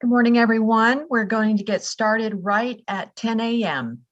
Good morning, everyone. We're going to get started right at 10 a.m.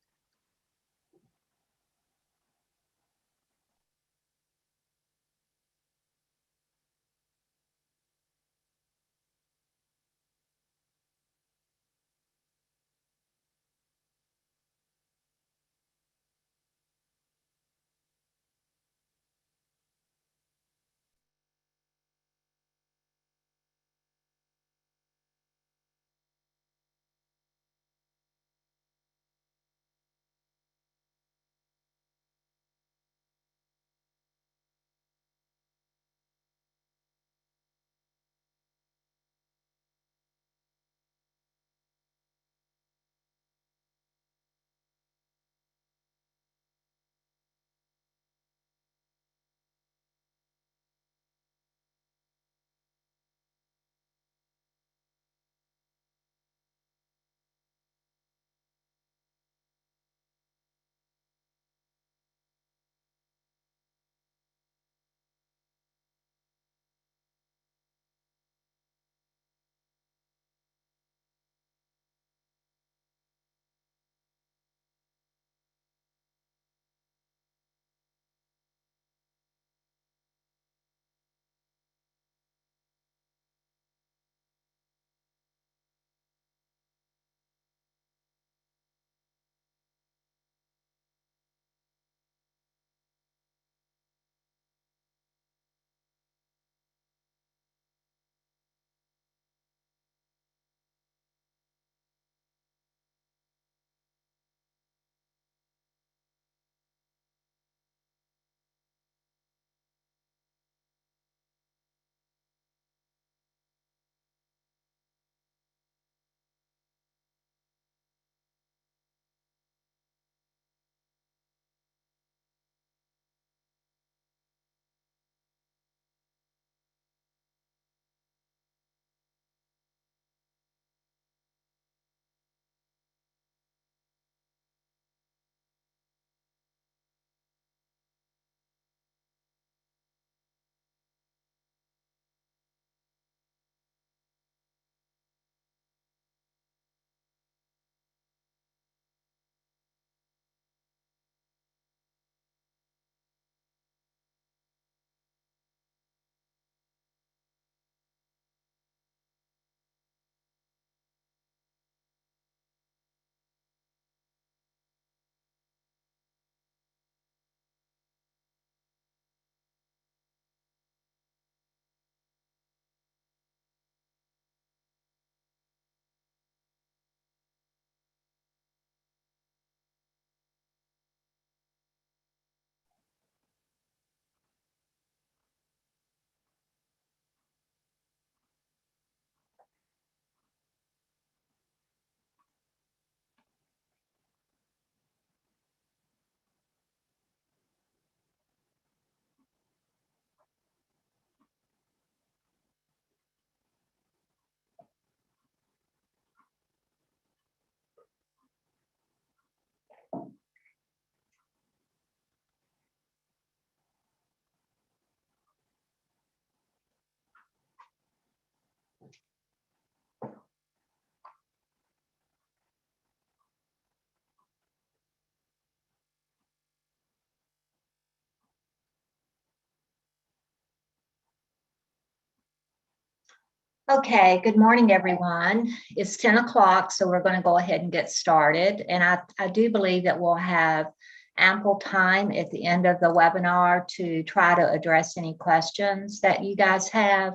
Okay, good morning, everyone. It's 10 o'clock, so we're going to go ahead and get started. And I do believe that we'll have ample time at the end of the webinar to try to address any questions that you guys have.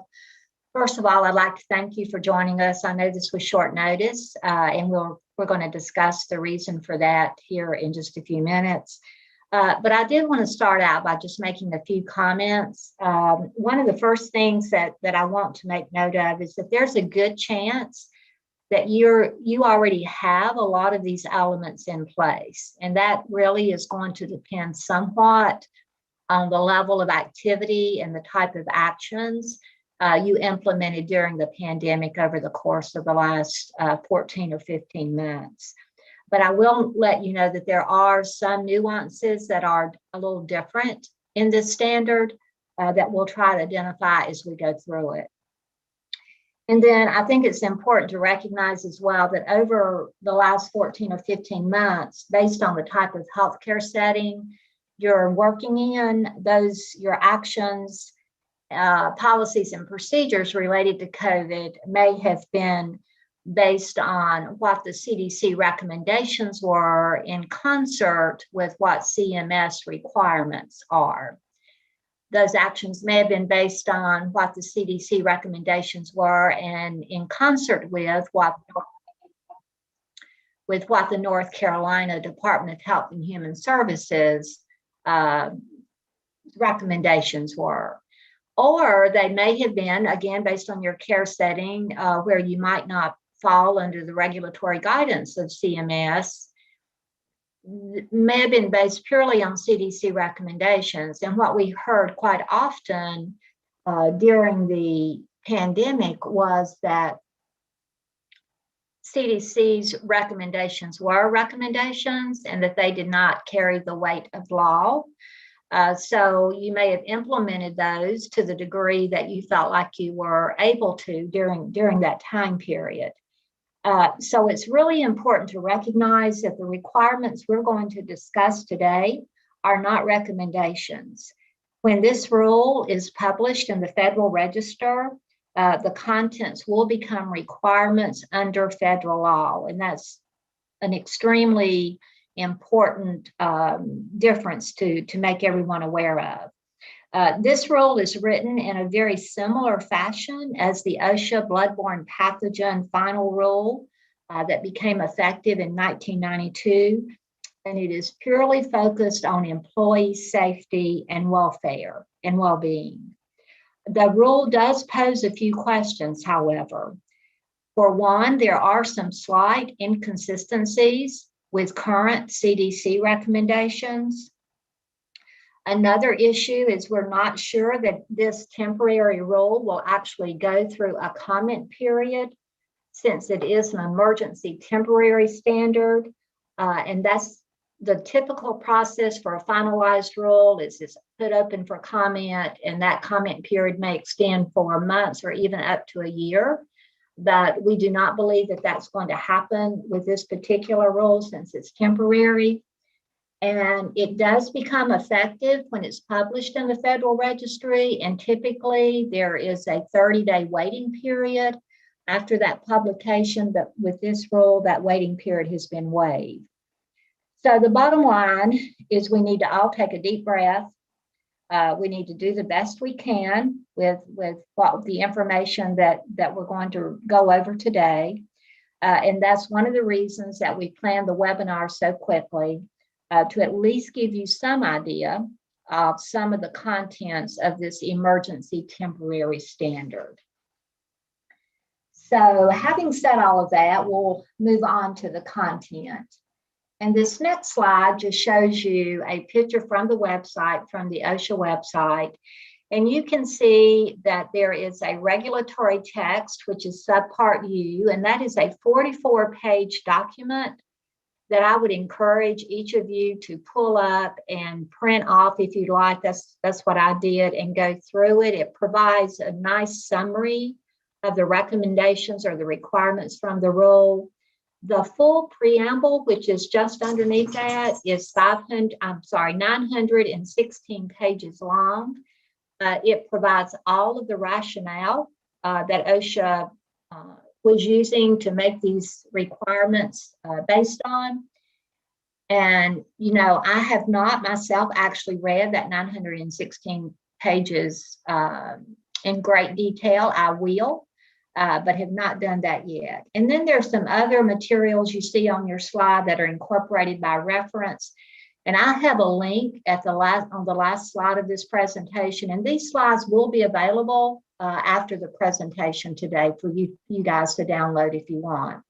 First of all, I'd like to thank you for joining us. I know this was short notice, and we're going to discuss the reason for that here in just a few minutes. But I did want to start out by just making a few comments. One of the first things that I want to make note of is that there's a good chance that you already have a lot of these elements in place. And that really is going to depend somewhat on the level of activity and the type of actions you implemented during the pandemic over the course of the last 14 or 15 months. But I will let you know that there are some nuances that are a little different in this standard that we'll try to identify as we go through it. And then I think it's important to recognize as well that over the last 14 or 15 months, based on the type of healthcare setting you're working in, your actions, policies and procedures related to COVID may have been based on what the CDC recommendations were in concert with what CMS requirements are. Those actions may have been based on what the CDC recommendations were and in concert with what the North Carolina Department of Health and Human Services recommendations were. Or they may have been, again, based on your care setting, where you might not fall under the regulatory guidance of CMS, may have been based purely on CDC recommendations. And what we heard quite often during the pandemic was that CDC's recommendations were recommendations and that they did not carry the weight of law. So you may have implemented those to the degree that you felt like you were able to during that time period. So it's really important to recognize that the requirements we're going to discuss today are not recommendations. When this rule is published in the Federal Register, the contents will become requirements under federal law, and that's an extremely important difference to make everyone aware of. This rule is written in a very similar fashion as the OSHA bloodborne pathogen final rule that became effective in 1992, and it is purely focused on employee safety and welfare and well-being. The rule does pose a few questions, however. For one, there are some slight inconsistencies with current CDC recommendations. Another issue is we're not sure that this temporary rule will actually go through a comment period, since it is an emergency temporary standard. And that's the typical process for a finalized rule. Is it's put open for comment, and that comment period may extend for months or even up to a year. But we do not believe that that's going to happen with this particular rule since it's temporary. And it does become effective when it's published in the Federal Registry. And typically there is a 30-day waiting period after that publication. But with this rule, that waiting period has been waived. So the bottom line is we need to all take a deep breath. We need to do the best we can with the information that we're going to go over today. And that's one of the reasons that we planned the webinar so quickly, to at least give you some idea of some of the contents of this emergency temporary standard. So having said all of that, we'll move on to the content. And this next slide just shows you a picture from the website, from the OSHA website. And you can see that there is a regulatory text, which is subpart U, and that is a 44-page document that I would encourage each of you to pull up and print off if you'd like. That's what I did, and go through it. It provides a nice summary of the recommendations or the requirements from the rule. The full preamble, which is just underneath that, is 916 pages long. It provides all of the rationale that OSHA was using to make these requirements based on. And, you know, I have not myself actually read that 916 pages in great detail. I will, but have not done that yet. And then there's some other materials you see on your slide that are incorporated by reference. And I have a link on the last slide of this presentation. And these slides will be available after the presentation today for you guys to download if you want.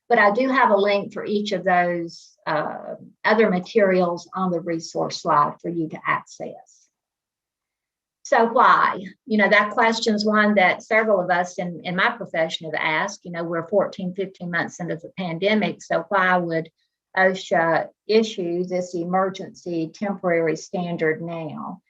But I do have a link for each of those other materials on the resource slide for you to access. So why? You know, that question is one that several of us in my profession have asked. You know, we're 14, 15 months into the pandemic, so why would OSHA issue this emergency temporary standard now?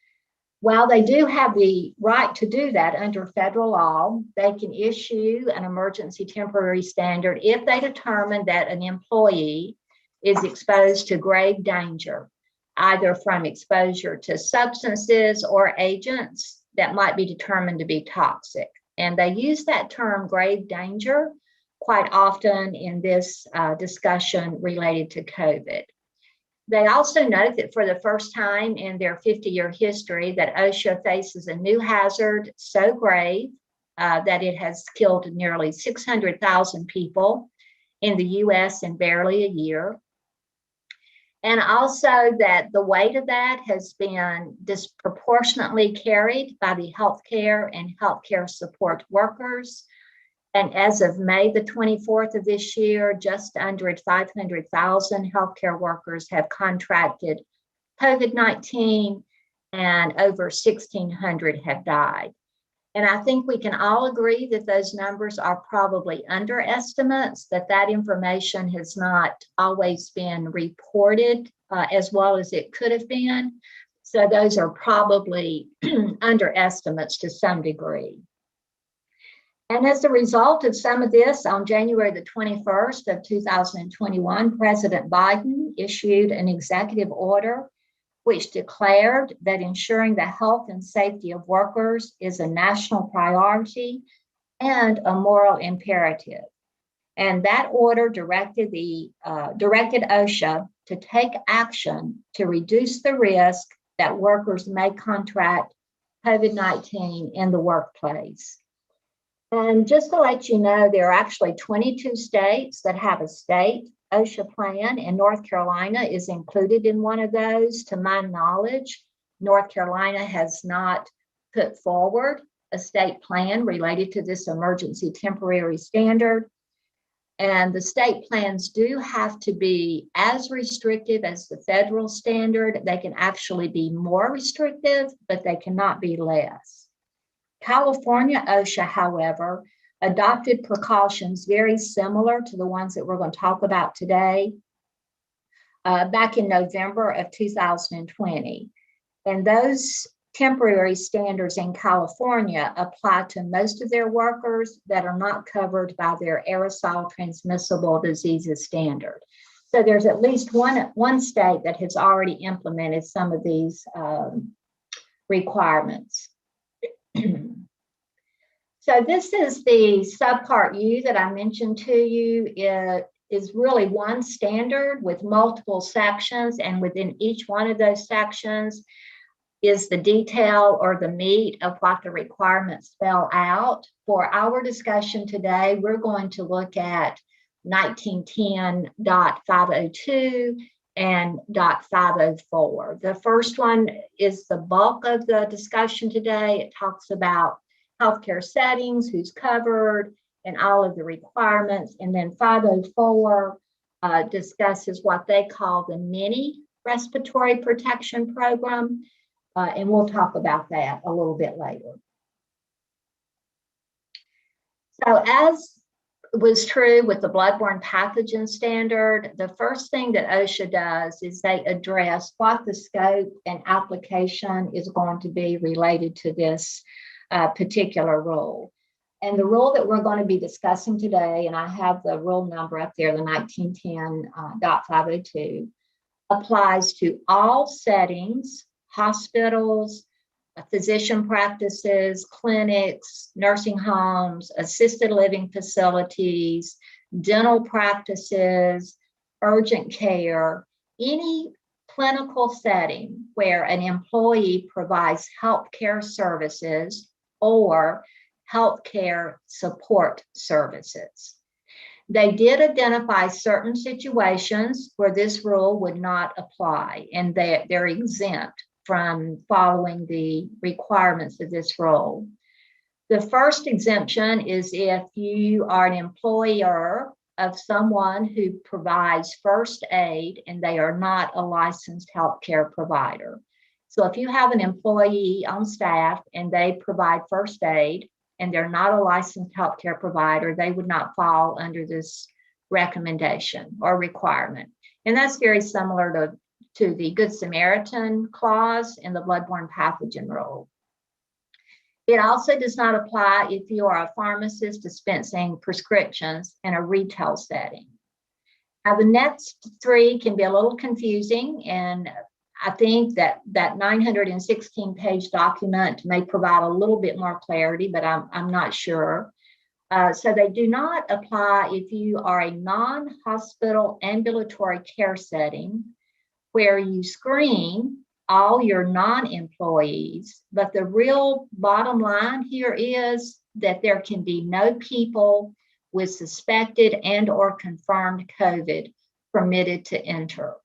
While they do have the right to do that under federal law, they can issue an emergency temporary standard if they determine that an employee is exposed to grave danger, either from exposure to substances or agents that might be determined to be toxic. And they use that term grave danger quite often in this discussion related to COVID. They also note that for the first time in their 50-year history that OSHA faces a new hazard so grave that it has killed nearly 600,000 people in the US in barely a year. And also that the weight of that has been disproportionately carried by the healthcare and healthcare support workers. And as of May the 24th of this year, just under 500,000 healthcare workers have contracted COVID-19 and over 1,600 have died. And I think we can all agree that those numbers are probably underestimates, that information has not always been reported as well as it could have been. So those are probably underestimates to some degree. And as a result of some of this, on January the 21st of 2021, President Biden issued an executive order which declared that ensuring the health and safety of workers is a national priority and a moral imperative. And that order directed OSHA to take action to reduce the risk that workers may contract COVID-19 in the workplace. And just to let you know, there are actually 22 states that have a state OSHA plan, and North Carolina is included in one of those. To my knowledge, North Carolina has not put forward a state plan related to this emergency temporary standard. And the state plans do have to be as restrictive as the federal standard. They can actually be more restrictive, but they cannot be less. California OSHA, however, adopted precautions very similar to the ones that we're going to talk about today back in November of 2020. And those temporary standards in California apply to most of their workers that are not covered by their aerosol transmissible diseases standard. So there's at least one state that has already implemented some of these requirements. So this is the subpart U that I mentioned to you. It is really one standard with multiple sections, and within each one of those sections is the detail or the meat of what the requirements spell out. For our discussion today, we're going to look at 1910.502 and .504. The first one is the bulk of the discussion today. It talks about healthcare settings, who's covered, and all of the requirements. And then 504 discusses what they call the mini respiratory protection program. And we'll talk about that a little bit later. So as was true with the bloodborne pathogen standard, the first thing that OSHA does is they address what the scope and application is going to be related to this particular rule. And the rule that we're going to be discussing today, and I have the rule number up there, the 1910.502, applies to all settings, hospitals, physician practices, clinics, nursing homes, assisted living facilities, dental practices, urgent care, any clinical setting where an employee provides healthcare services or healthcare support services. They did identify certain situations where this rule would not apply, and they're exempt from following the requirements of this rule. The first exemption is if you are an employer of someone who provides first aid and they are not a licensed healthcare provider. So if you have an employee on staff and they provide first aid and they're not a licensed healthcare provider, they would not fall under this recommendation or requirement. And that's very similar to to the Good Samaritan clause in the bloodborne pathogen rule. It also does not apply if you are a pharmacist dispensing prescriptions in a retail setting. Now, the next three can be a little confusing, and I think that 916-page document may provide a little bit more clarity, but I'm not sure. So they do not apply if you are a non-hospital ambulatory care setting where you screen all your non-employees, but the real bottom line here is that there can be no people with suspected and or confirmed COVID permitted to enter.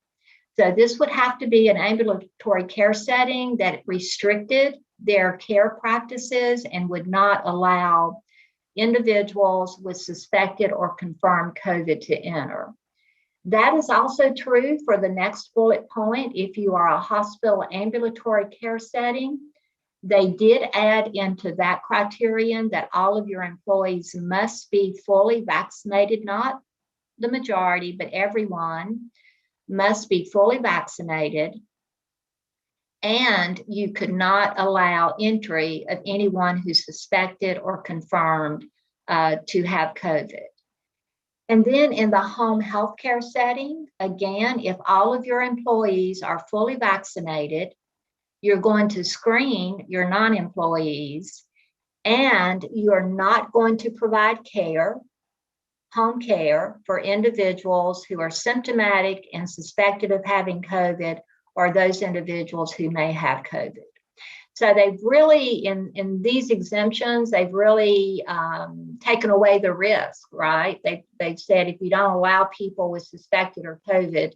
So this would have to be an ambulatory care setting that restricted their care practices and would not allow individuals with suspected or confirmed COVID to enter. That is also true for the next bullet point. If you are a hospital ambulatory care setting, they did add into that criterion that all of your employees must be fully vaccinated, not the majority, but everyone must be fully vaccinated. And you could not allow entry of anyone who's suspected or confirmed to have COVID. And then in the home healthcare setting, again, if all of your employees are fully vaccinated, you're going to screen your non-employees, and you're not going to provide care, home care, for individuals who are symptomatic and suspected of having COVID, or those individuals who may have COVID. So they've really, in these exemptions, they've really taken away the risk, right? They've said if you don't allow people with suspected or COVID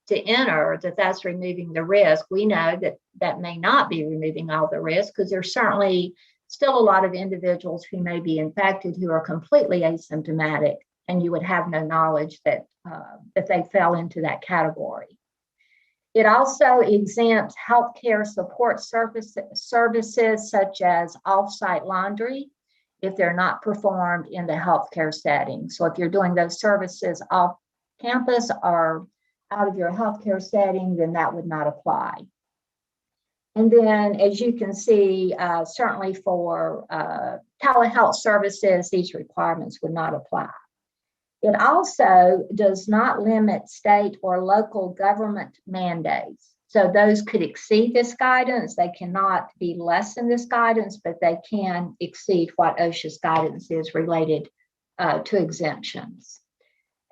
to enter, that's removing the risk. We know that may not be removing all the risk, because there's certainly still a lot of individuals who may be infected who are completely asymptomatic, and you would have no knowledge that they fell into that category. It also exempts healthcare support services such as off-site laundry if they're not performed in the healthcare setting. So if you're doing those services off campus or out of your healthcare setting, then that would not apply. And then, as you can see, certainly for telehealth services, these requirements would not apply. It also does not limit state or local government mandates. So those could exceed this guidance. They cannot be less than this guidance, but they can exceed what OSHA's guidance is related to exemptions.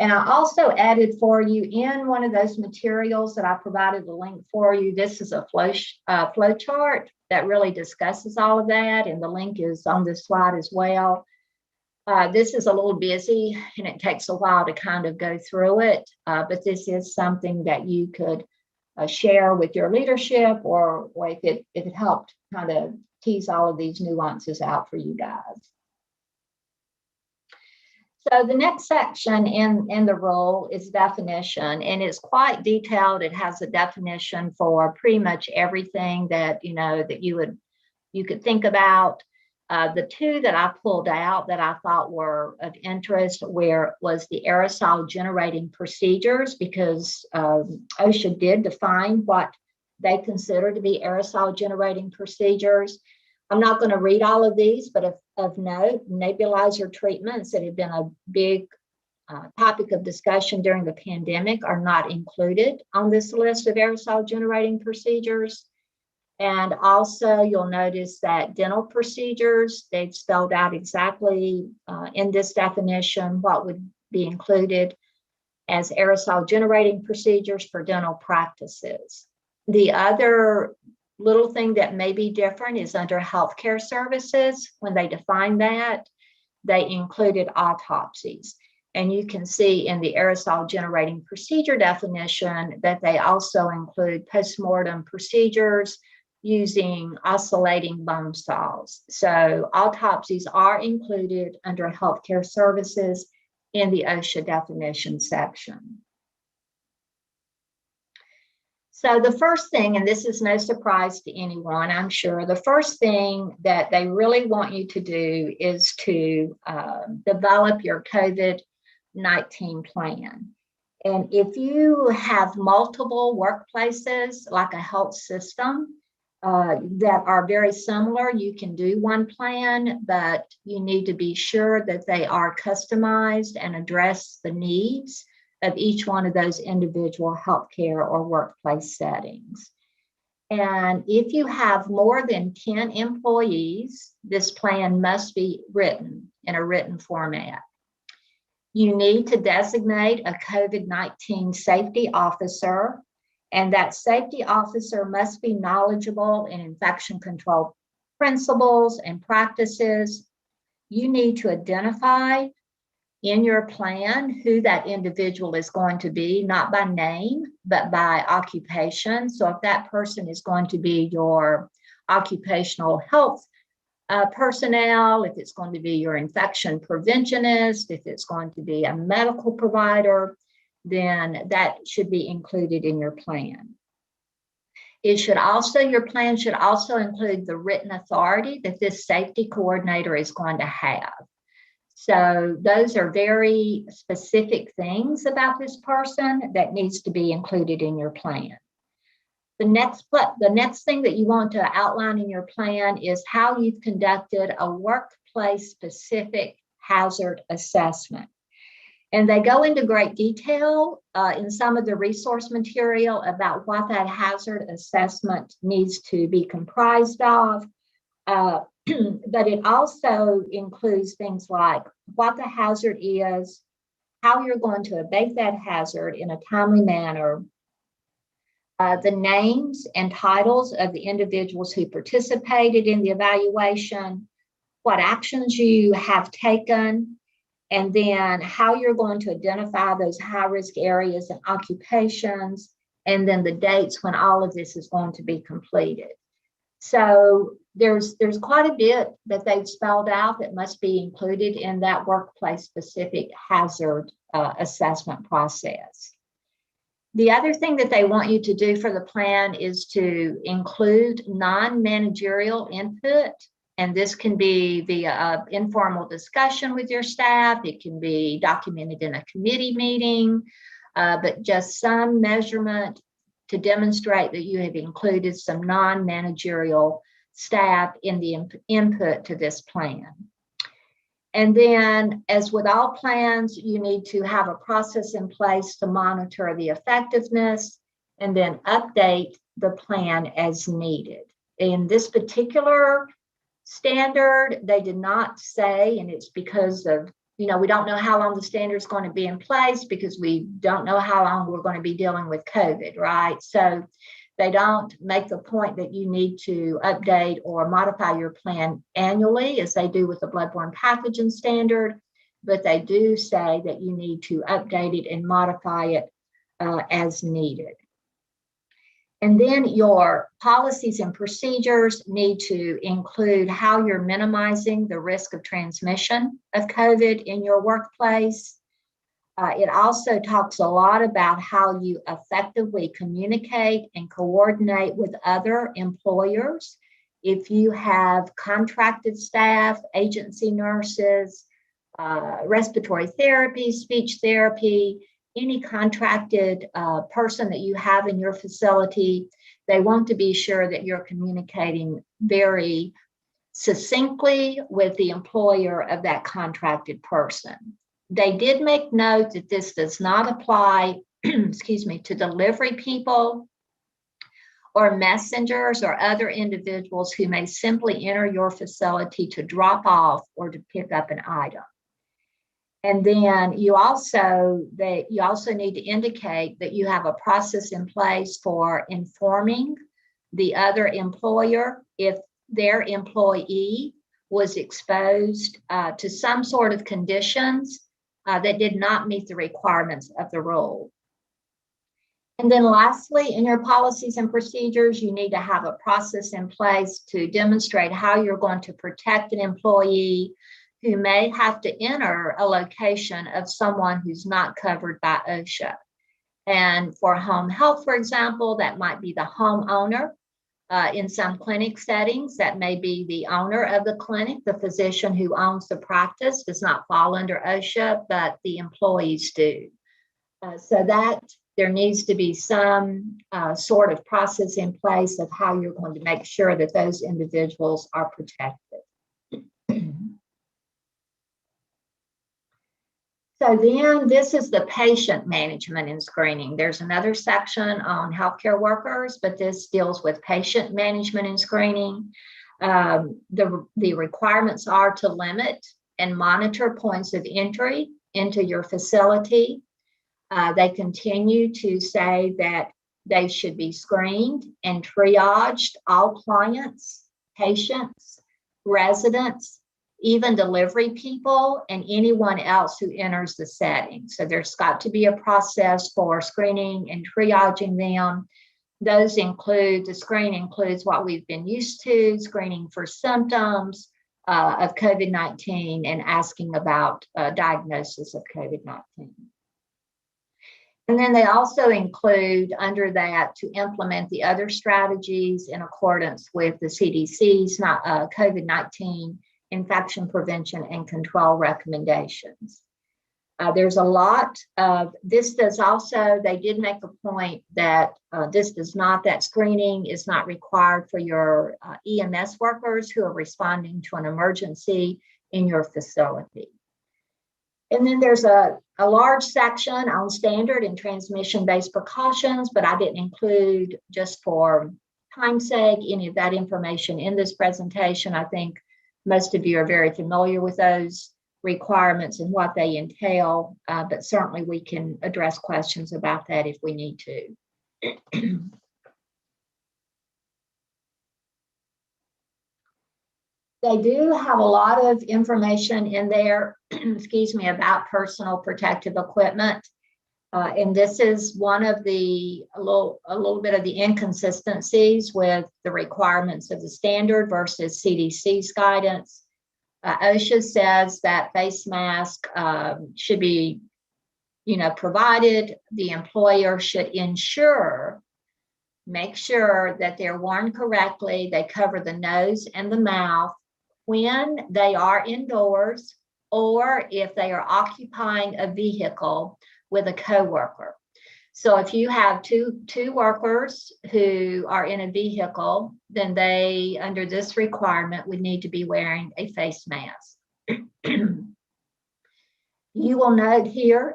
And I also added for you in one of those materials that I provided a link for you. This is a flow chart that really discusses all of that, and the link is on this slide as well. This is a little busy, and it takes a while to kind of go through it, but this is something that you could share with your leadership, or if it helped kind of tease all of these nuances out for you guys. So the next section in the rule is definition, and it's quite detailed. It has a definition for pretty much everything that you could think about. The two that I pulled out that I thought were of interest was the aerosol generating procedures, because OSHA did define what they consider to be aerosol generating procedures. I'm not going to read all of these, but of note, nebulizer treatments that have been a big topic of discussion during the pandemic are not included on this list of aerosol generating procedures. And also, you'll notice that dental procedures, they've spelled out exactly in this definition what would be included as aerosol generating procedures for dental practices. The other little thing that may be different is under healthcare services. When they define that, they included autopsies. And you can see in the aerosol generating procedure definition that they also include postmortem procedures using oscillating bone saws. So autopsies are included under healthcare services in the OSHA definition section. So the first thing, and this is no surprise to anyone, I'm sure, the first thing that they really want you to do is to develop your COVID-19 plan. And if you have multiple workplaces, like a health system, that are very similar, you can do one plan, but you need to be sure that they are customized and address the needs of each one of those individual healthcare or workplace settings. And if you have more than 10 employees, this plan must be written in a written format. You need to designate a COVID-19 safety officer, and that safety officer must be knowledgeable in infection control principles and practices. You need to identify in your plan who that individual is going to be, not by name, but by occupation. So if that person is going to be your occupational health personnel, if it's going to be your infection preventionist, if it's going to be a medical provider, then that should be included in your plan. Your plan should also include the written authority that this safety coordinator is going to have. So those are very specific things about this person that needs to be included in your plan. The next thing that you want to outline in your plan is how you've conducted a workplace-specific hazard assessment. And they go into great detail in some of the resource material about what that hazard assessment needs to be comprised of. But it also includes things like what the hazard is, how you're going to abate that hazard in a timely manner, the names and titles of the individuals who participated in the evaluation, what actions you have taken, and then how you're going to identify those high-risk areas and occupations, and then the dates when all of this is going to be completed. So there's quite a bit that they've spelled out that must be included in that workplace-specific hazard assessment process. The other thing that they want you to do for the plan is to include non-managerial input. And this can be via informal discussion with your staff. It can be documented in a committee meeting, but just some measurement to demonstrate that you have included some non-managerial staff in the input to this plan. And then, as with all plans, you need to have a process in place to monitor the effectiveness and then update the plan as needed. In this particular standard, they did not say, and it's because of, we don't know how long the standard is going to be in place because we don't know how long we're going to be dealing with COVID, right? So they don't make the point that you need to update or modify your plan annually as they do with the bloodborne pathogen standard, but they do say that you need to update it and modify it as needed. And then your policies and procedures need to include how you're minimizing the risk of transmission of COVID in your workplace. It also talks a lot about how you effectively communicate and coordinate with other employers. If you have contracted staff, agency nurses, respiratory therapy, speech therapy, any contracted person that you have in your facility, they want to be sure that you're communicating very succinctly with the employer of that contracted person. They did make note that this does not apply, to delivery people or messengers or other individuals who may simply enter your facility to drop off or to pick up an item. And then you also need to indicate that you have a process in place for informing the other employer if their employee was exposed to some sort of conditions that did not meet the requirements of the rule. And then lastly, in your policies and procedures, you need to have a process in place to demonstrate how you're going to protect an employee who may have to enter a location of someone who's not covered by OSHA. And for home health, for example, that might be the homeowner. In some clinic settings, that may be the owner of the clinic. The physician who owns the practice does not fall under OSHA, but the employees do. So that there needs to be some sort of process in place of how you're going to make sure that those individuals are protected. So then this is the patient management and screening. There's another section on healthcare workers, but this deals with patient management and screening. The requirements are to limit and monitor points of entry into your facility. They continue to say that they should be screened and triaged, all clients, patients, residents, even delivery people, and anyone else who enters the setting. So there's got to be a process for screening and triaging them. Those include, the screen includes what we've been used to, screening for symptoms of COVID-19 and asking about diagnosis of COVID-19. And then they also include under that to implement the other strategies in accordance with the CDC's COVID-19 infection prevention and control recommendations. There's a lot of, this does also, they did make a point that that screening is not required for your EMS workers who are responding to an emergency in your facility. And then there's a large section on standard and transmission-based precautions, but I didn't include, just for time's sake, any of that information in this presentation. I think most of you are very familiar with those requirements and what they entail, but certainly we can address questions about that if we need to. They do have a lot of information in there, excuse me, about personal protective equipment. And this is one of a little bit of the inconsistencies with the requirements of the standard versus CDC's guidance. OSHA says that face mask should be, provided. The employer should make sure that they're worn correctly. They cover the nose and the mouth when they are indoors, or if they are occupying a vehicle with a coworker. So if you have two workers who are in a vehicle, then they, under this requirement, would need to be wearing a face mask. You will note here,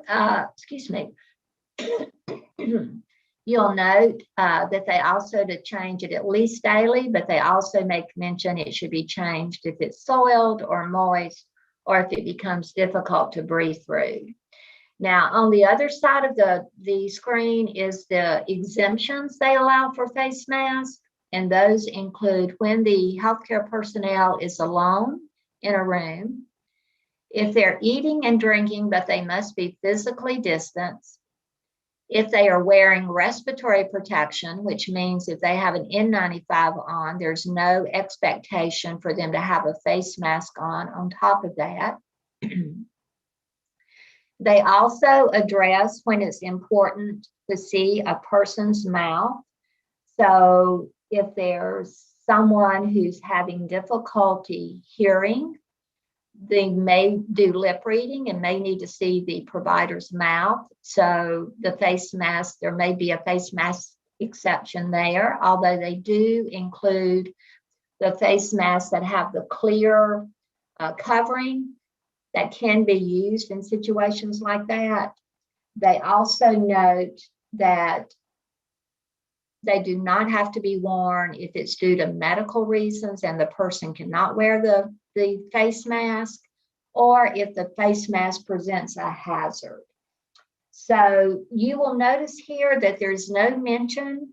you'll note that they also to change it at least daily, but they also make mention it should be changed if it's soiled or moist, or if it becomes difficult to breathe through. Now, on the other side of the screen is the exemptions they allow for face masks, and those include when the healthcare personnel is alone in a room, if they're eating and drinking, but they must be physically distanced, if they are wearing respiratory protection, which means if they have an N95 on, there's no expectation for them to have a face mask on top of that. They also address when it's important to see a person's mouth. So if there's someone who's having difficulty hearing, they may do lip reading and may need to see the provider's mouth. So the face mask, there may be a face mask exception there, although they do include the face masks that have the clear covering that can be used in situations like that. They also note that they do not have to be worn if it's due to medical reasons and the person cannot wear the face mask, or if the face mask presents a hazard. So you will notice here that there's no mention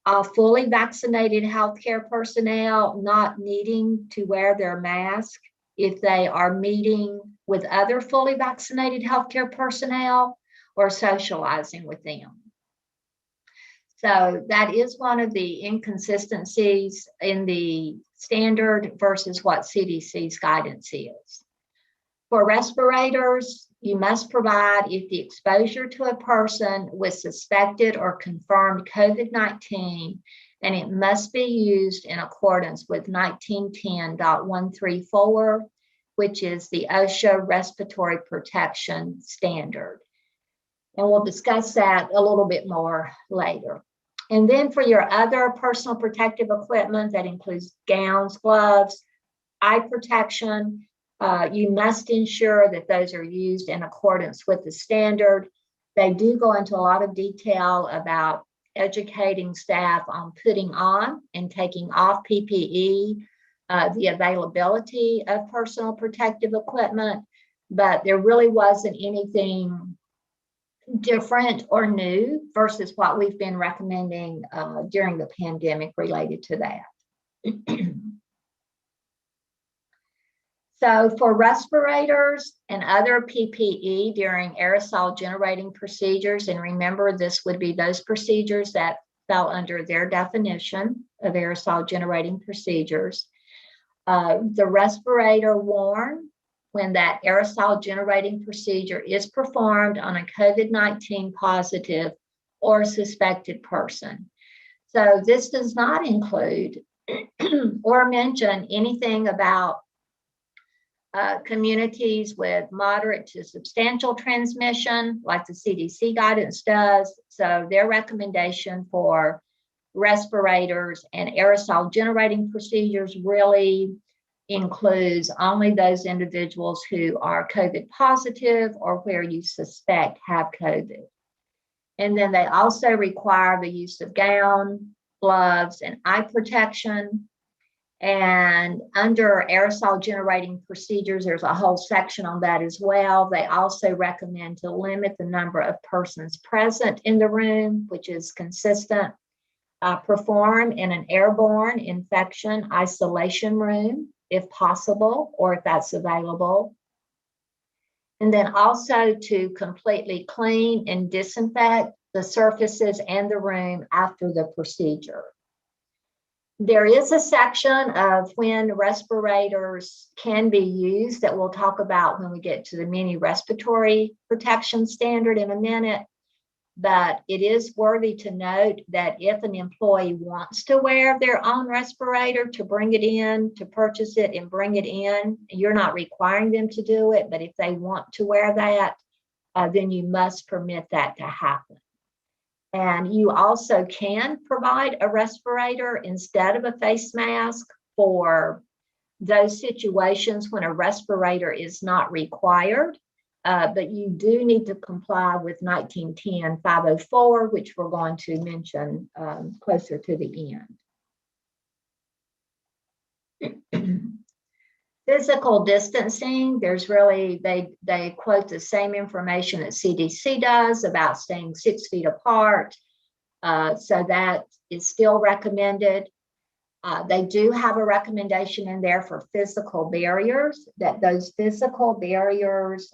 of fully vaccinated healthcare personnel not needing to wear their mask if they are meeting with other fully vaccinated healthcare personnel or socializing with them. So that is one of the inconsistencies in the standard versus what CDC's guidance is. For respirators, you must provide if the exposure to a person with suspected or confirmed COVID-19, and it must be used in accordance with 1910.134, which is the OSHA respiratory protection standard. And we'll discuss that a little bit more later. And then for your other personal protective equipment, that includes gowns, gloves, eye protection, you must ensure that those are used in accordance with the standard. They do go into a lot of detail about educating staff on putting on and taking off PPE, the availability of personal protective equipment, but there really wasn't anything different or new versus what we've been recommending during the pandemic related to that. So for respirators and other PPE during aerosol generating procedures, and remember this would be those procedures that fell under their definition of aerosol generating procedures, the respirator worn when that aerosol generating procedure is performed on a COVID-19 positive or suspected person. So this does not include or mention anything about communities with moderate to substantial transmission, like the CDC guidance does. So their recommendation for respirators and aerosol generating procedures really includes only those individuals who are COVID positive or where you suspect have COVID. And then they also require the use of gown, gloves, and eye protection. And under aerosol generating procedures, there's a whole section on that as well. They also recommend to limit the number of persons present in the room, which is consistent. Perform in an airborne infection isolation room, if possible, or if that's available. And then also to completely clean and disinfect the surfaces and the room after the procedure. There is a section of when respirators can be used that we'll talk about when we get to the mini respiratory protection standard in a minute. But it is worthy to note that if an employee wants to wear their own respirator to bring it in, to purchase it and bring it in, you're not requiring them to do it. But if they want to wear that, then you must permit that to happen. And you also can provide a respirator instead of a face mask for those situations when a respirator is not required. But you do need to comply with 1910-504, which we're going to mention closer to the end. Physical distancing, there's really, they quote the same information that CDC does about staying 6 feet apart. So that is still recommended. They do have a recommendation in there for physical barriers, that those physical barriers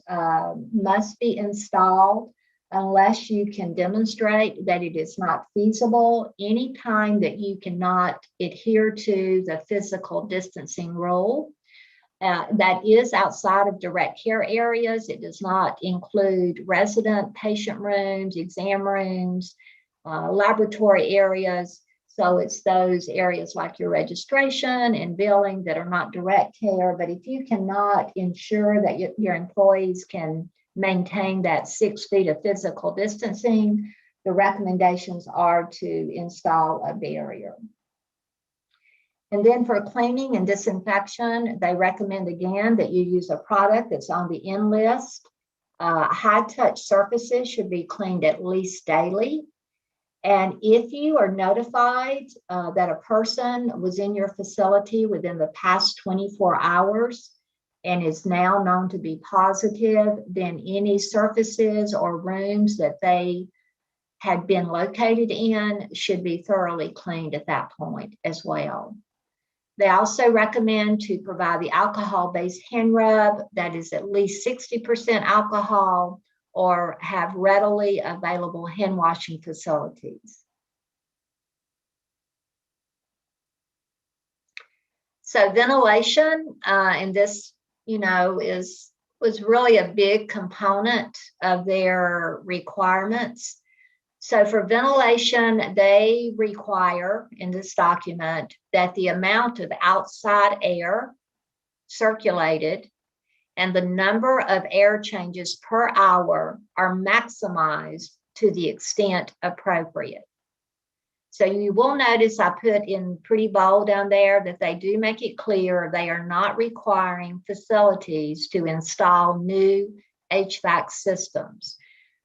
must be installed unless you can demonstrate that it is not feasible. Anytime that you cannot adhere to the physical distancing rule, that is outside of direct care areas. It does not include resident patient rooms, exam rooms, laboratory areas. So it's those areas like your registration and billing that are not direct care. But if you cannot ensure that your employees can maintain that 6 feet of physical distancing, the recommendations are to install a barrier. And then for cleaning and disinfection, they recommend again that you use a product that's on the N list. High-touch surfaces should be cleaned at least daily. And if you are notified that a person was in your facility within the past 24 hours and is now known to be positive, then any surfaces or rooms that they had been located in should be thoroughly cleaned at that point as well. They also recommend to provide the alcohol-based hand rub that is at least 60% alcohol, or have readily available hand washing facilities. So ventilation, and this, was really a big component of their requirements. So for ventilation, they require in this document that the amount of outside air circulated and the number of air changes per hour are maximized to the extent appropriate. So you will notice I put in pretty bold down there that they do make it clear they are not requiring facilities to install new HVAC systems.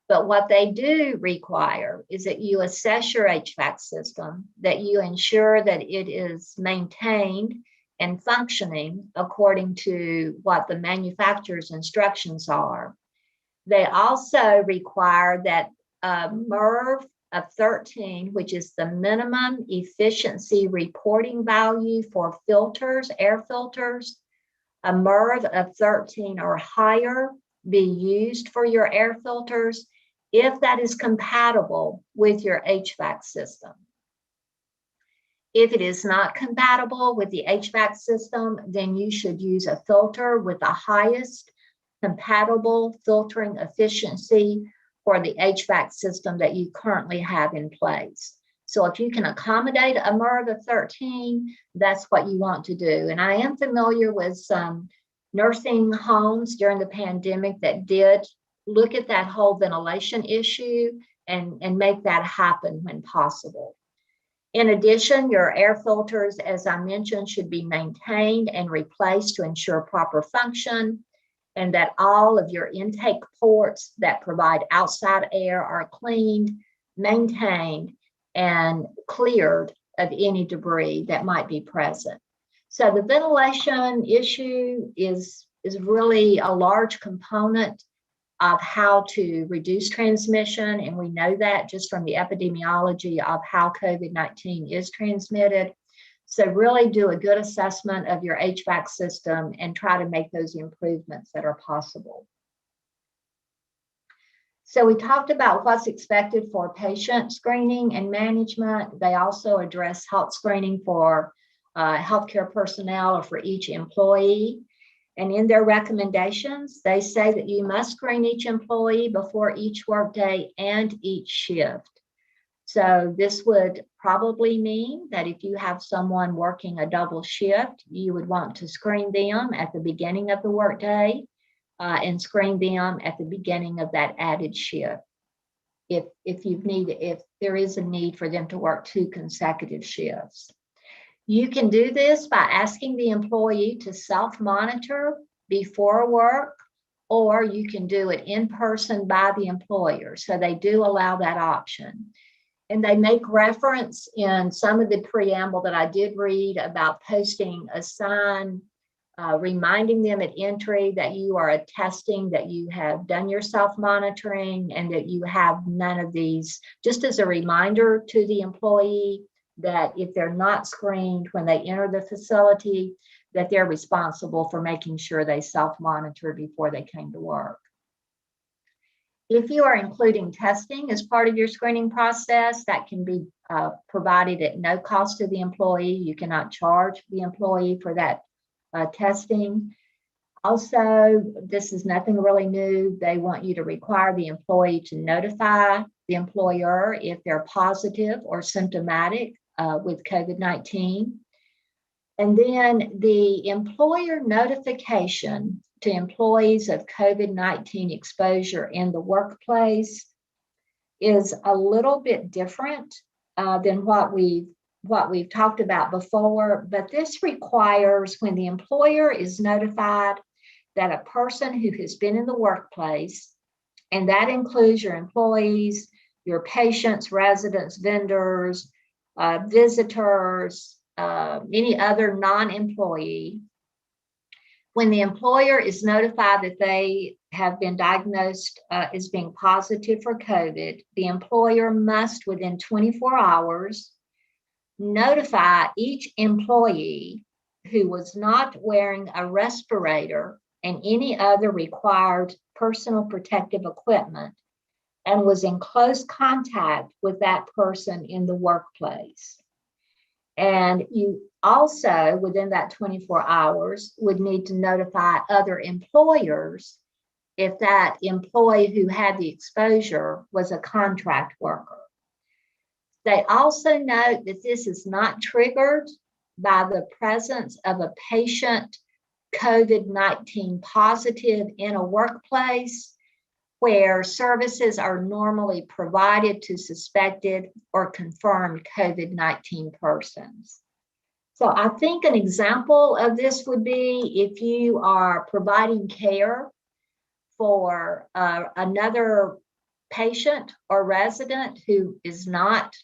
But what they do require is that you assess your HVAC system, that you ensure that it is maintained and functioning according to what the manufacturer's instructions are. They also require that MERV of 13, which is the minimum efficiency reporting value for filters, air filters, a MERV of 13 or higher be used for your air filters if that is compatible with your HVAC system. If it is not compatible with the HVAC system, then you should use a filter with the highest compatible filtering efficiency for the HVAC system that you currently have in place. So if you can accommodate a MERV of 13, that's what you want to do. And I am familiar with some nursing homes during the pandemic that did look at that whole ventilation issue and make that happen when possible. In addition, your air filters, as I mentioned, should be maintained and replaced to ensure proper function, and that all of your intake ports that provide outside air are cleaned, maintained, and cleared of any debris that might be present. So the ventilation issue is really a large component of how to reduce transmission, and we know that just from the epidemiology of how COVID-19 is transmitted. So really do a good assessment of your HVAC system and try to make those improvements that are possible. So we talked about what's expected for patient screening and management. They also address health screening for healthcare personnel or for each employee. And in their recommendations, they say that you must screen each employee before each workday and each shift. So this would probably mean that if you have someone working a double shift, you would want to screen them at the beginning of the workday and screen them at the beginning of that added shift. If there is a need for them to work 2 consecutive shifts. You can do this by asking the employee to self-monitor before work, or you can do it in person by the employer. So they do allow that option. And they make reference in some of the preamble that I did read about posting a sign reminding them at entry that you are attesting that you have done your self-monitoring and that you have none of these, just as a reminder to the employee that if they're not screened when they enter the facility, that they're responsible for making sure they self-monitor before they came to work. If you are including testing as part of your screening process, that can be provided at no cost to the employee. You cannot charge the employee for that testing. Also, this is nothing really new. They want you to require the employee to notify the employer if they're positive or symptomatic with COVID-19. And then the employer notification to employees of COVID-19 exposure in the workplace is a little bit different than what we've talked about before, but this requires when the employer is notified that a person who has been in the workplace, and that includes your employees, your patients, residents, vendors, visitors, any other non-employee, when the employer is notified that they have been diagnosed as being positive for COVID, the employer must, within 24 hours, notify each employee who was not wearing a respirator and any other required personal protective equipment and was in close contact with that person in the workplace. And you also, within that 24 hours, would need to notify other employers if that employee who had the exposure was a contract worker. They also note that this is not triggered by the presence of a patient COVID-19 positive in a workplace where services are normally provided to suspected or confirmed COVID-19 persons. So I think an example of this would be if you are providing care for another patient or resident who is not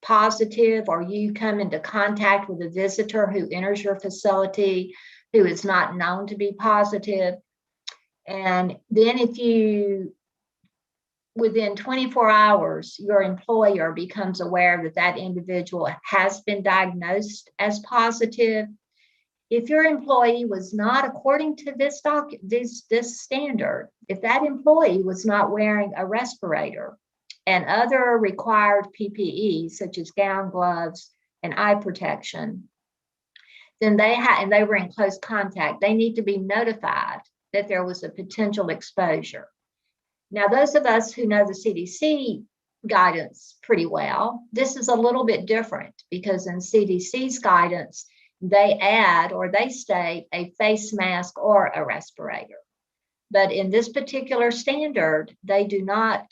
positive, or you come into contact with a visitor who enters your facility who is not known to be positive. And then if you, within 24 hours, your employer becomes aware that that individual has been diagnosed as positive, if your employee was not, according to this standard, if that employee was not wearing a respirator and other required PPE, such as gown, gloves, and eye protection, then they were in close contact, they need to be notified that there was a potential exposure. Now, those of us who know the CDC guidance pretty well, this is a little bit different, because in CDC's guidance, they add, or they state, a face mask or a respirator. But in this particular standard, they do not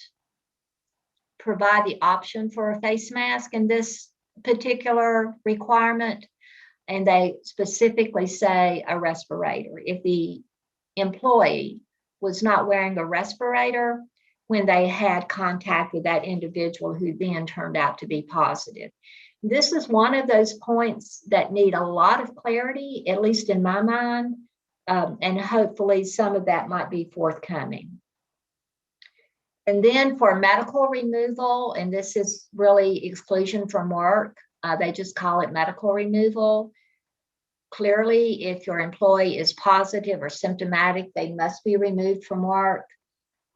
provide the option for a face mask in this particular requirement, and they specifically say a respirator. If the employee was not wearing a respirator when they had contact with that individual who then turned out to be positive. This is one of those points that need a lot of clarity, at least in my mind, and hopefully some of that might be forthcoming. And then for medical removal, and this is really exclusion from work, they just call it medical removal. Clearly, if your employee is positive or symptomatic, they must be removed from work.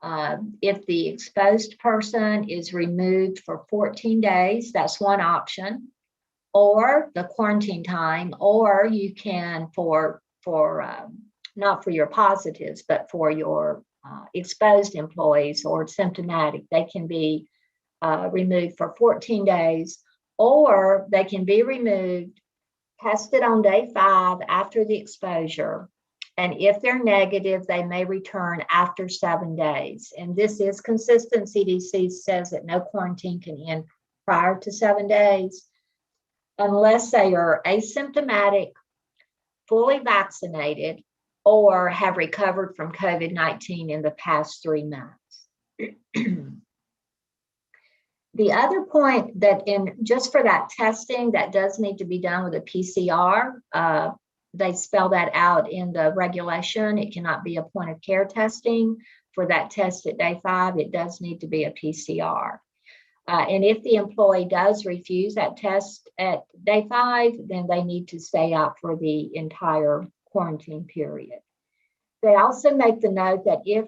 If the exposed person is removed for 14 days, that's one option, or the quarantine time, or you can not for your positives, but for your exposed employees or symptomatic, they can be removed for 14 days, or they can be removed, tested on day 5 after the exposure. And if they're negative, they may return after 7 days. And this is consistent. CDC says that no quarantine can end prior to 7 days unless they are asymptomatic, fully vaccinated, or have recovered from COVID-19 in the past 3 months. The other point that just for that testing, that does need to be done with a PCR. They spell that out in the regulation. It cannot be a point of care testing. For that test at day 5, it does need to be a PCR. And if the employee does refuse that test at day 5, then they need to stay out for the entire quarantine period. They also make the note that if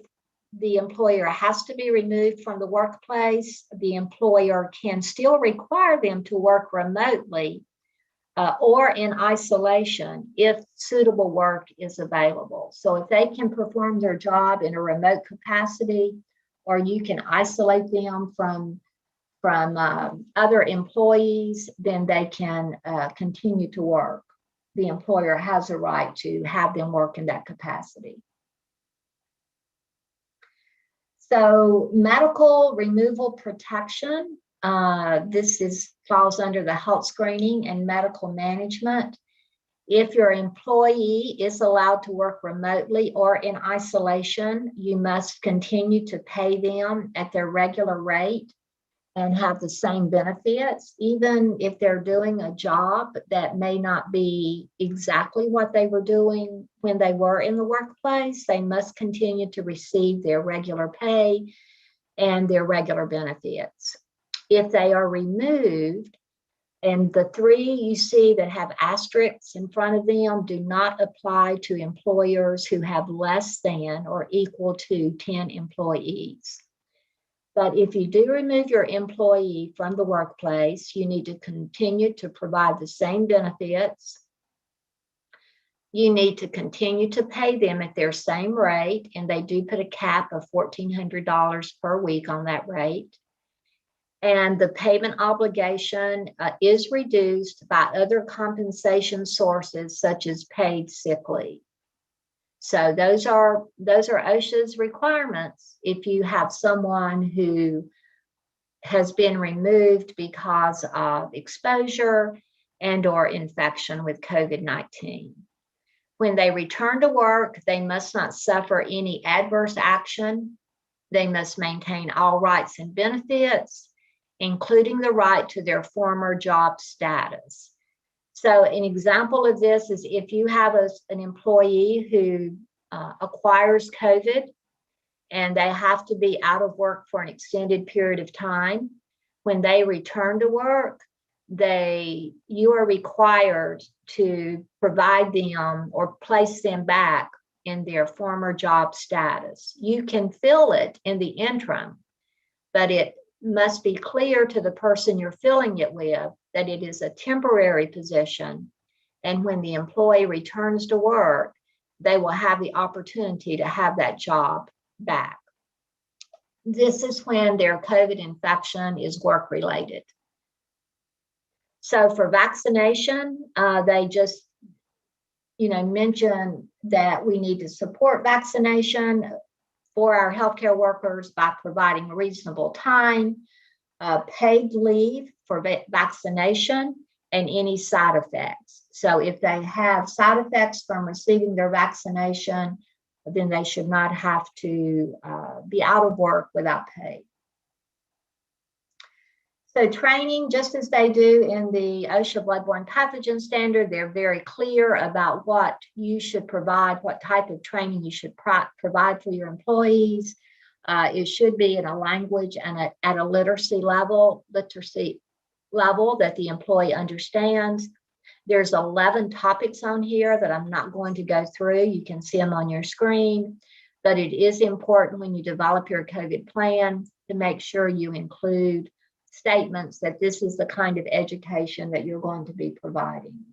the employer has to be removed from the workplace, the employer can still require them to work remotely or in isolation if suitable work is available. So if they can perform their job in a remote capacity, or you can isolate them from other employees, then they can continue to work. The employer has a right to have them work in that capacity. So medical removal protection, this falls under the health screening and medical management. If your employee is allowed to work remotely or in isolation, you must continue to pay them at their regular rate and have the same benefits, even if they're doing a job that may not be exactly what they were doing when they were in the workplace. They must continue to receive their regular pay and their regular benefits. If they are removed, and the 3 you see that have asterisks in front of them do not apply to employers who have less than or equal to 10 employees. But if you do remove your employee from the workplace, you need to continue to provide the same benefits. You need to continue to pay them at their same rate, and they do put a cap of $1,400 per week on that rate. And the payment obligation is reduced by other compensation sources, such as paid sick leave. So those are OSHA's requirements if you have someone who has been removed because of exposure and or infection with COVID-19. When they return to work, they must not suffer any adverse action. They must maintain all rights and benefits, including the right to their former job status. So an example of this is if you have an employee who acquires COVID and they have to be out of work for an extended period of time, when they return to work, you are required to provide them or place them back in their former job status. You can fill it in the interim, but it must be clear to the person you're filling it with that it is a temporary position. And when the employee returns to work, they will have the opportunity to have that job back. This is when their COVID infection is work-related. So for vaccination, they just mention that we need to support vaccination for our healthcare workers by providing reasonable time, paid leave for vaccination, and any side effects. So if they have side effects from receiving their vaccination, then they should not have to be out of work without pay. So training, just as they do in the OSHA bloodborne pathogen standard, they're very clear about what you should provide, what type of training you should provide for your employees. It should be in a language and at a literacy level that the employee understands. There's 11 topics on here that I'm not going to go through. You can see them on your screen, but it is important when you develop your COVID plan to make sure you include statements that this is the kind of education that you're going to be providing.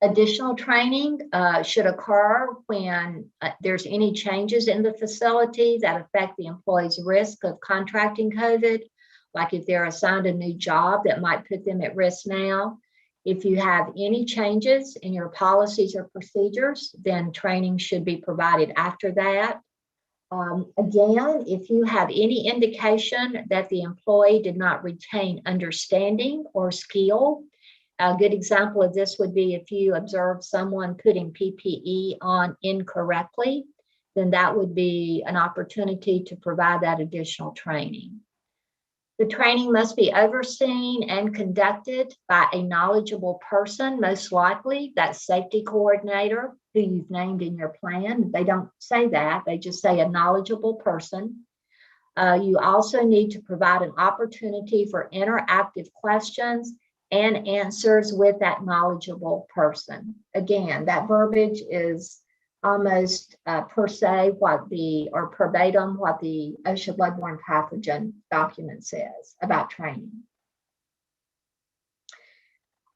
Additional training should occur when there's any changes in the facility that affect the employee's risk of contracting COVID, like if they're assigned a new job that might put them at risk now. If you have any changes in your policies or procedures, then training should be provided after that. Again, if you have any indication that the employee did not retain understanding or skill, a good example of this would be if you observe someone putting PPE on incorrectly, then that would be an opportunity to provide that additional training. The training must be overseen and conducted by a knowledgeable person, most likely that safety coordinator who you've named in your plan. They don't say that, they just say a knowledgeable person. You also need to provide an opportunity for interactive questions and answers with that knowledgeable person. Again, that verbiage is almost per se or verbatim what the OSHA bloodborne pathogen document says about training.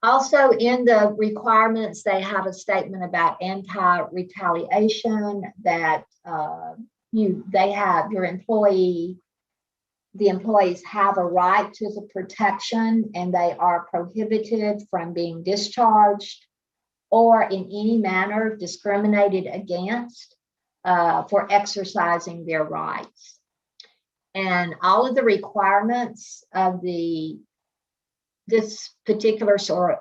Also in the requirements, they have a statement about anti-retaliation, that the employees have a right to the protection and they are prohibited from being discharged or in any manner discriminated against for exercising their rights. And all of the requirements of this particular or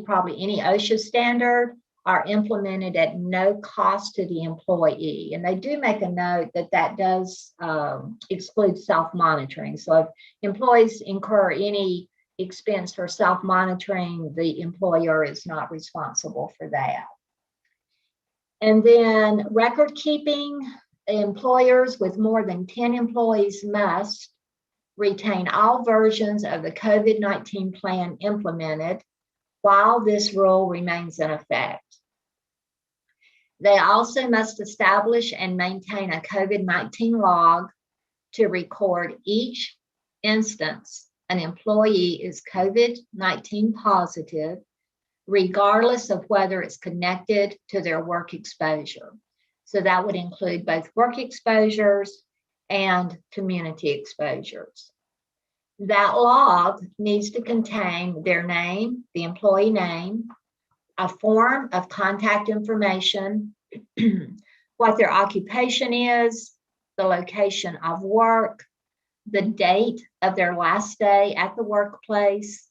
probably any OSHA standard are implemented at no cost to the employee. And they do make a note that does exclude self-monitoring. So if employees incur any expense for self-monitoring, the employer is not responsible for that. And then record keeping, employers with more than 10 employees must retain all versions of the COVID-19 plan implemented while this rule remains in effect. They also must establish and maintain a COVID-19 log to record each instance an employee is COVID-19 positive, regardless of whether it's connected to their work exposure. So that would include both work exposures and community exposures. That log needs to contain their name, the employee name, a form of contact information, what their occupation is, the location of work, the date of their last day at the workplace,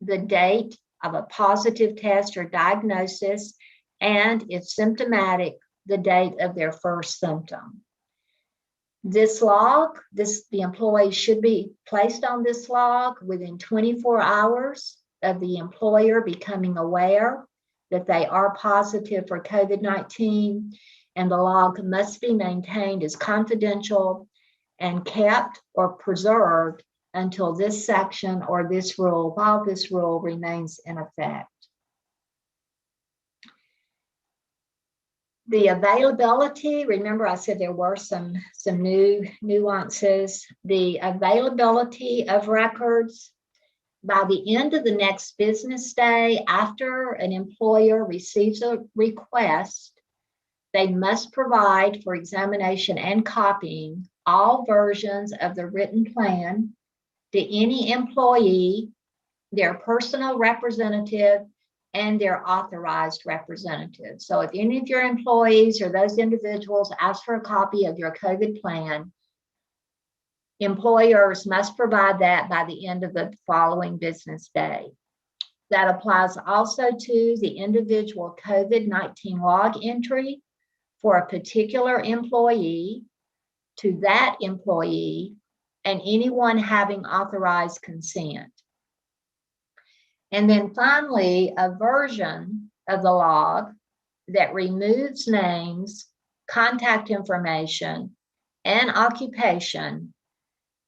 the date of a positive test or diagnosis, and if symptomatic, the date of their first symptom. This log, the employee should be placed on this log within 24 hours of the employer becoming aware that they are positive for COVID-19, and the log must be maintained as confidential and kept or preserved until this section or this rule, while this rule remains in effect. The availability, remember I said there were some new nuances. The availability of records by the end of the next business day after an employer receives a request, they must provide for examination and copying all versions of the written plan to any employee, their personal representative, and their authorized representative. So if any of your employees or those individuals ask for a copy of your COVID plan, employers must provide that by the end of the following business day. That applies also to the individual COVID-19 log entry for a particular employee, to that employee, and anyone having authorized consent. And then finally, a version of the log that removes names, contact information, and occupation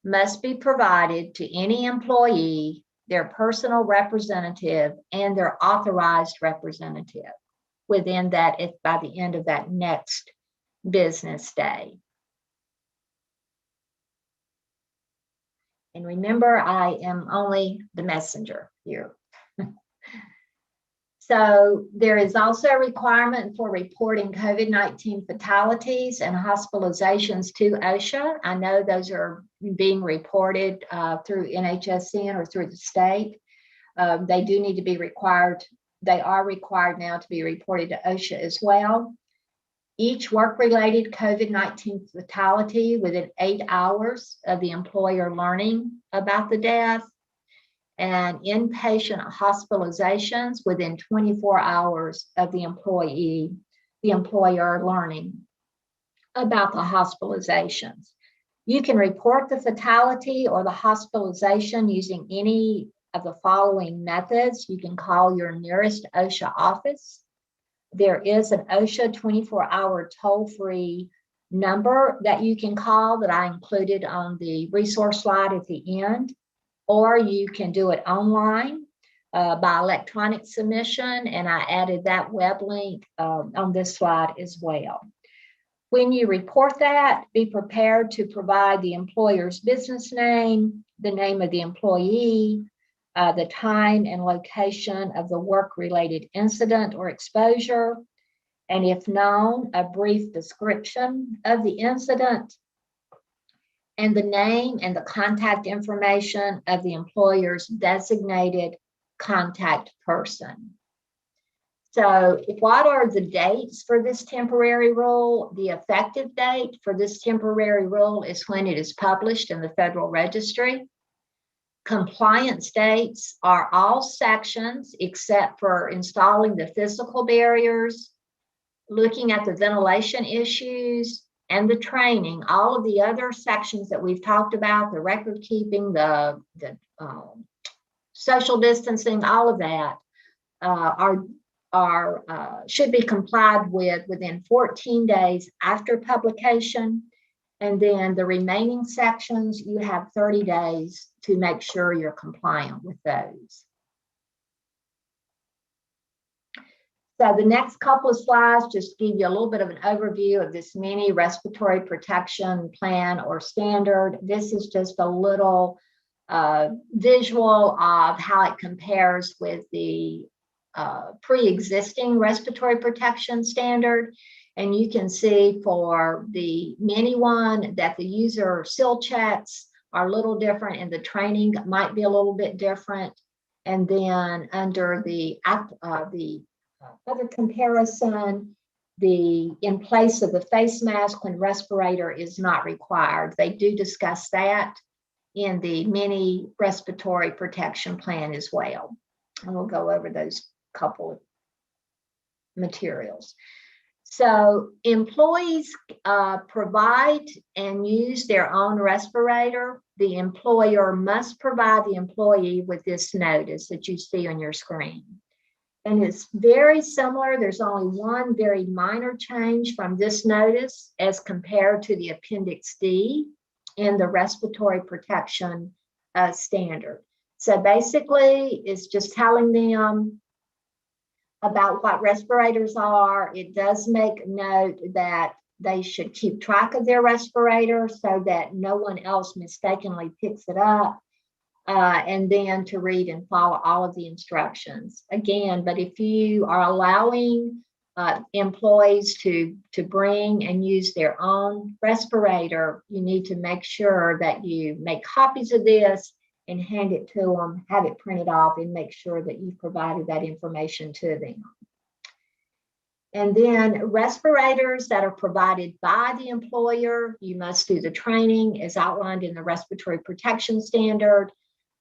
must be provided to any employee, their personal representative, and their authorized representative within that, by the end of that next business day. And remember, I am only the messenger here. So there is also a requirement for reporting COVID-19 fatalities and hospitalizations to OSHA. I know those are being reported through NHSN or through the state. They do need to be required. They are required now to be reported to OSHA as well. Each work-related COVID-19 fatality within 8 hours of the employer learning about the death, and inpatient hospitalizations within 24 hours of the employer learning about the hospitalizations. You can report the fatality or the hospitalization using any of the following methods. You can call your nearest OSHA office. There is an OSHA 24-hour toll-free number that you can call that I included on the resource slide at the end. Or you can do it online by electronic submission, and I added that web link on this slide as well. When you report that, be prepared to provide the employer's business name, the name of the employee, the time and location of the work-related incident or exposure, and if known, a brief description of the incident, and the name and the contact information of the employer's designated contact person. So what are the dates for this temporary rule? The effective date for this temporary rule is when it is published in the Federal Registry. Compliance dates are all sections except for installing the physical barriers, looking at the ventilation issues, and the training. All of the other sections that we've talked about, the record keeping, the social distancing, all of that should be complied with within 14 days after publication. And then the remaining sections, you have 30 days to make sure you're compliant with those. So the next couple of slides just give you a little bit of an overview of this mini respiratory protection plan or standard. This is just a little visual of how it compares with the pre-existing respiratory protection standard. And you can see for the mini one that the user seal checks are a little different and the training might be a little bit different. And then under the other comparison, in place of the face mask when respirator is not required. They do discuss that in the mini respiratory protection plan as well. And we'll go over those couple of materials. So employees provide and use their own respirator. The employer must provide the employee with this notice that you see on your screen. And it's very similar. There's only one very minor change from this notice as compared to the Appendix D in the respiratory protection standard. So basically, it's just telling them about what respirators are. It does make note that they should keep track of their respirator so that no one else mistakenly picks it up, and then to read and follow all of the instructions. Again, but if you are allowing employees to bring and use their own respirator, you need to make sure that you make copies of this and hand it to them, have it printed off, and make sure that you've provided that information to them. And then respirators that are provided by the employer, you must do the training as outlined in the respiratory protection standard.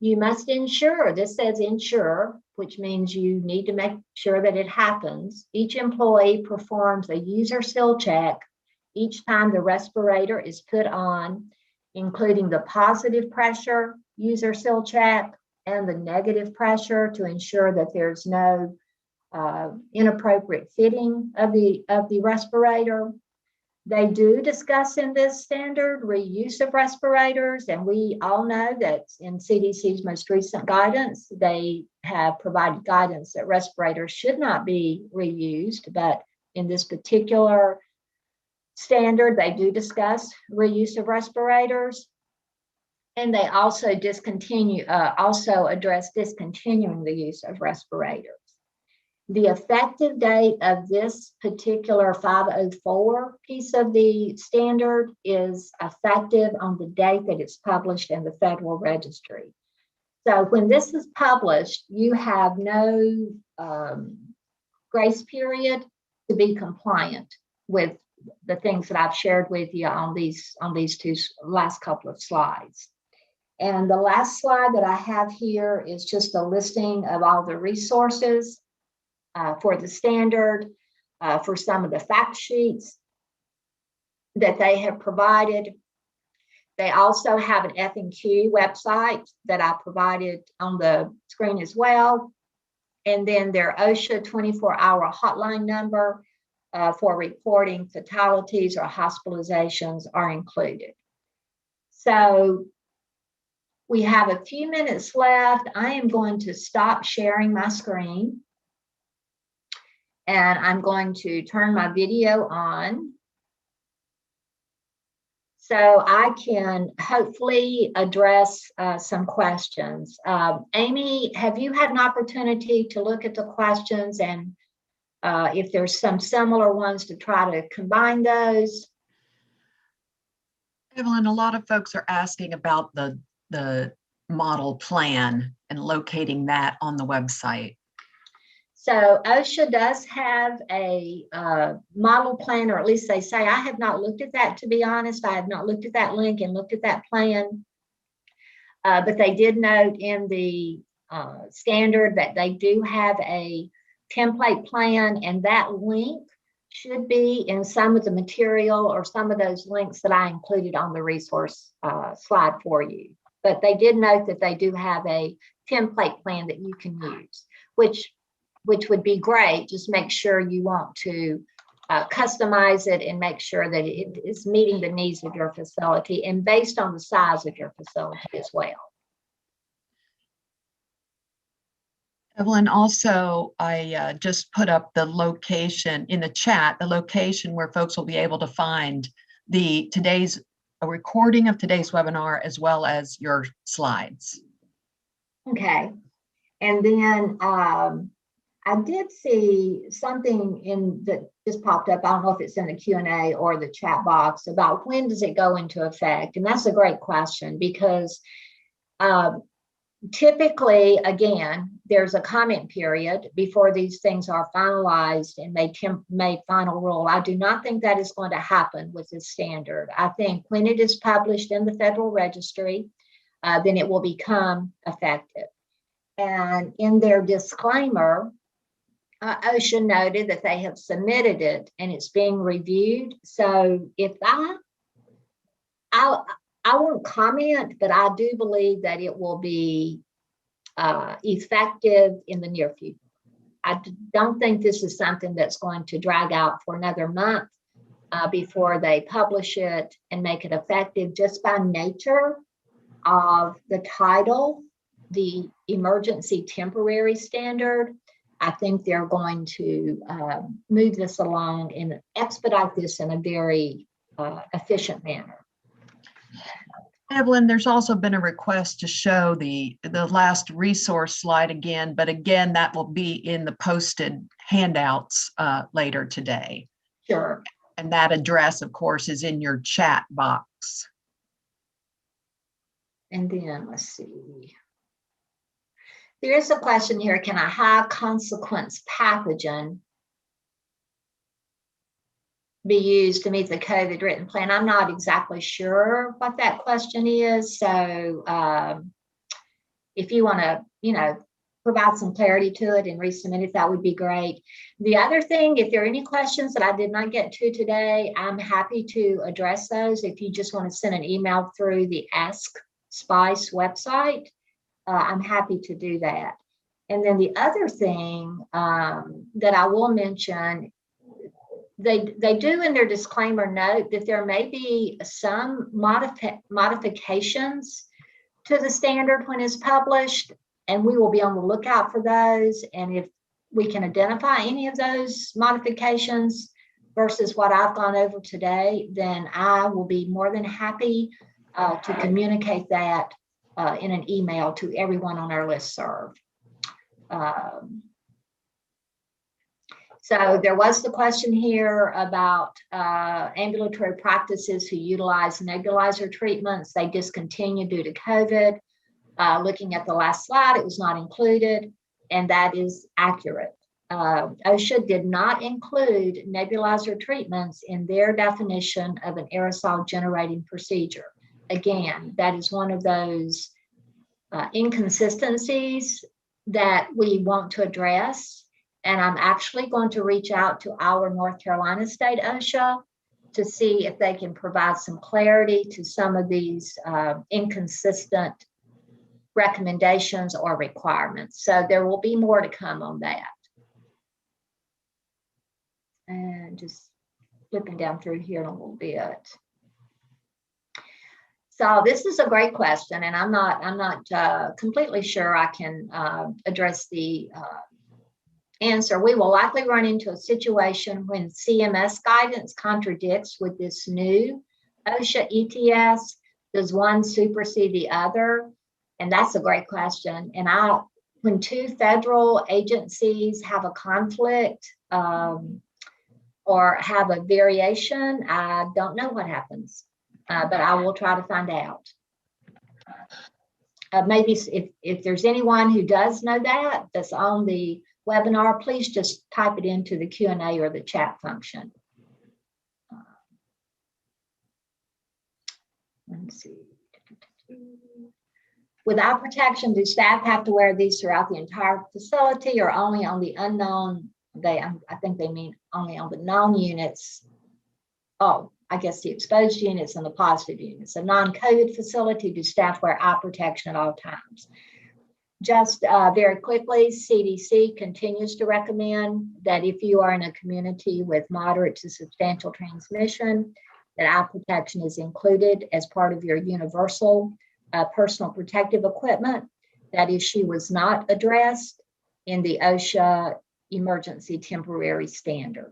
You must ensure, this says ensure, which means you need to make sure that it happens. Each employee performs a user seal check each time the respirator is put on, including the positive pressure user seal check and the negative pressure to ensure that there's no inappropriate fitting of the respirator. They do discuss in this standard reuse of respirators, and we all know that in CDC's most recent guidance, they have provided guidance that respirators should not be reused, but in this particular standard, they do discuss reuse of respirators. And they also address discontinuing the use of respirators. The effective date of this particular 504 piece of the standard is effective on the date that it's published in the Federal Registry. So when this is published, you have no grace period to be compliant with the things that I've shared with you on these two last couple of slides. And the last slide that I have here is just a listing of all the resources for the standard, for some of the fact sheets that they have provided. They also have an F&Q website that I provided on the screen as well. And then their OSHA 24-hour hotline number for reporting fatalities or hospitalizations are included. So we have a few minutes left. I am going to stop sharing my screen. And I'm going to turn my video on so I can hopefully address some questions. Amy, have you had an opportunity to look at the questions, and if there's some similar ones, to try to combine those? Evelyn, a lot of folks are asking about the model plan and locating that on the website. So OSHA does have a model plan, or at least they say. I have not looked at that, to be honest. I have not looked at that link and looked at that plan. But they did note in the standard that they do have a template plan, and that link should be in some of the material or some of those links that I included on the resource slide for you. But they did note that they do have a template plan that you can use, which would be great. Just make sure you want to customize it and make sure that it is meeting the needs of your facility and based on the size of your facility as well. Evelyn, also, I just put up the location in the chat, the location where folks will be able to find a recording of today's webinar as well as your slides. Okay. And then I did see something that just popped up. I don't know if it's in the Q&A or the chat box about when does it go into effect? And that's a great question, because Typically, again, there's a comment period before these things are finalized and made final rule. I do not think that is going to happen with this standard. I think when it is published in the Federal Registry, then it will become effective. And in their disclaimer, OSHA noted that they have submitted it and it's being reviewed. So if I won't comment, but I do believe that it will be effective in the near future. I don't think this is something that's going to drag out for another month before they publish it and make it effective, just by nature of the title, the emergency temporary standard. I think they're going to move this along and expedite this in a very efficient manner. Evelyn, there's also been a request to show the last resource slide again, but again, that will be in the posted handouts later today. Sure. And that address, of course, is in your chat box. And then let's see. There is a question here, can a high consequence pathogen be used to meet the COVID written plan? I'm not exactly sure what that question is. So if you want to, provide some clarity to it and resubmit it, that would be great. The other thing, if there are any questions that I did not get to today, I'm happy to address those. If you just want to send an email through the Ask Spice website, I'm happy to do that. And then the other thing that I will mention, they do in their disclaimer note that there may be some modifications to the standard when it's published, and we will be on the lookout for those. And if we can identify any of those modifications versus what I've gone over today, then I will be more than happy to communicate that in an email to everyone on our listserv. So there was the question here about ambulatory practices who utilize nebulizer treatments. They discontinued due to COVID. Looking at the last slide, it was not included, and that is accurate. OSHA did not include nebulizer treatments in their definition of an aerosol generating procedure. Again, that is one of those inconsistencies that we want to address. And I'm actually going to reach out to our North Carolina State OSHA to see if they can provide some clarity to some of these inconsistent recommendations or requirements. So there will be more to come on that. And just flipping down through here a little bit. So this is a great question, and I'm not completely sure I can address the answer. We will likely run into a situation when CMS guidance contradicts with this new OSHA ETS. Does one supersede the other? And that's a great question. And when two federal agencies have a conflict or have a variation, I don't know what happens, but I will try to find out. Maybe if there's anyone who does know that's on the webinar, please just type it into the Q&A or the chat function. Let's see. Without protection, do staff have to wear these throughout the entire facility or only on the unknown? I think they mean only on the known units. Oh, I guess the exposed units and the positive units. A non-COVID facility, do staff wear eye protection at all times? Just very quickly, CDC continues to recommend that if you are in a community with moderate to substantial transmission, that eye protection is included as part of your universal personal protective equipment. That issue was not addressed in the OSHA emergency temporary standard.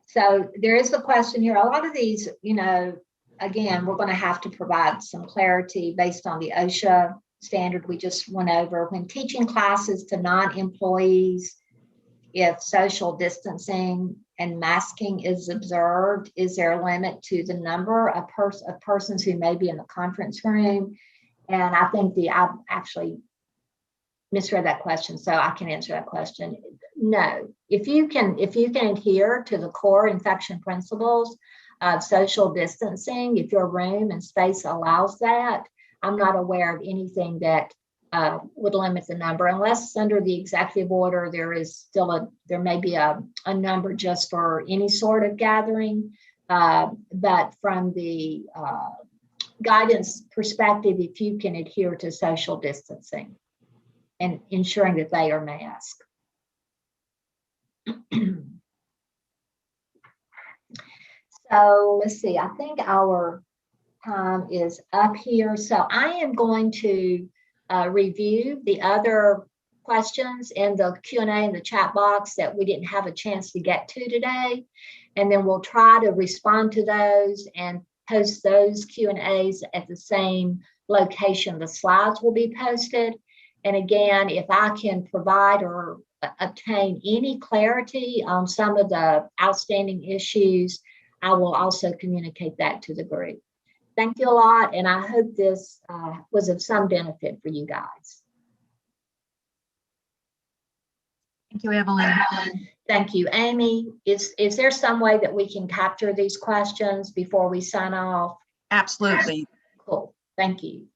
So there is a question here. A lot of these, again, we're going to have to provide some clarity based on the OSHA standard we just went over. When teaching classes to non-employees, if social distancing and masking is observed, is there a limit to the number of persons who may be in the conference room? And I think I've actually misread that question, so I can answer that question. No, if you can adhere to the core infection principles of social distancing, if your room and space allows that, I'm not aware of anything that would limit the number, unless under the executive order there may be a number just for any sort of gathering. But from the guidance perspective, if you can adhere to social distancing and ensuring that they are masked. So let's see, I think our time is up here. So I am going to review the other questions in the Q&A in the chat box that we didn't have a chance to get to today. And then we'll try to respond to those and post those Q&As at the same location the slides will be posted. And again, if I can provide or obtain any clarity on some of the outstanding issues, I will also communicate that to the group. Thank you a lot, and I hope this was of some benefit for you guys. Thank you, Evelyn. Thank you. Amy, is there some way that we can capture these questions before we sign off? Absolutely. Cool. Thank you.